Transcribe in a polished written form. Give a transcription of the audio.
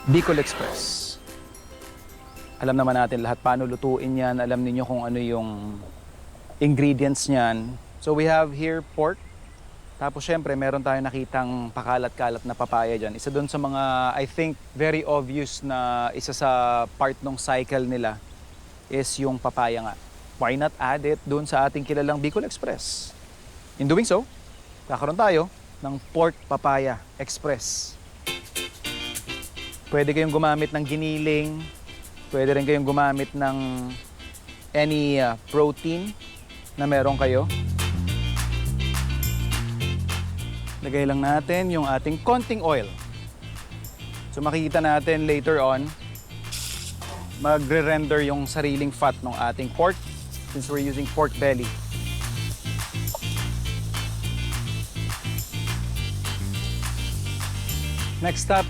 Bicol Express. Alam naman natin lahat paano lutuin yan. Alam niyo kung ano yung ingredients niyan. So we have here pork. Tapos syempre meron tayong nakitang pakalat-kalat na papaya dyan. Isa doon sa mga I think very obvious na isa sa part ng cycle nila is yung papaya nga. Why not add it doon sa ating kilalang Bicol Express? In doing so, kakaroon tayo ng Pork Papaya Express. Pwede kayong gumamit ng giniling, pwede rin kayong gumamit ng any protein na meron kayo. Lagay lang natin yung ating konting oil. So makikita natin later on, magre-render yung sariling fat ng ating pork since we're using pork belly. Next up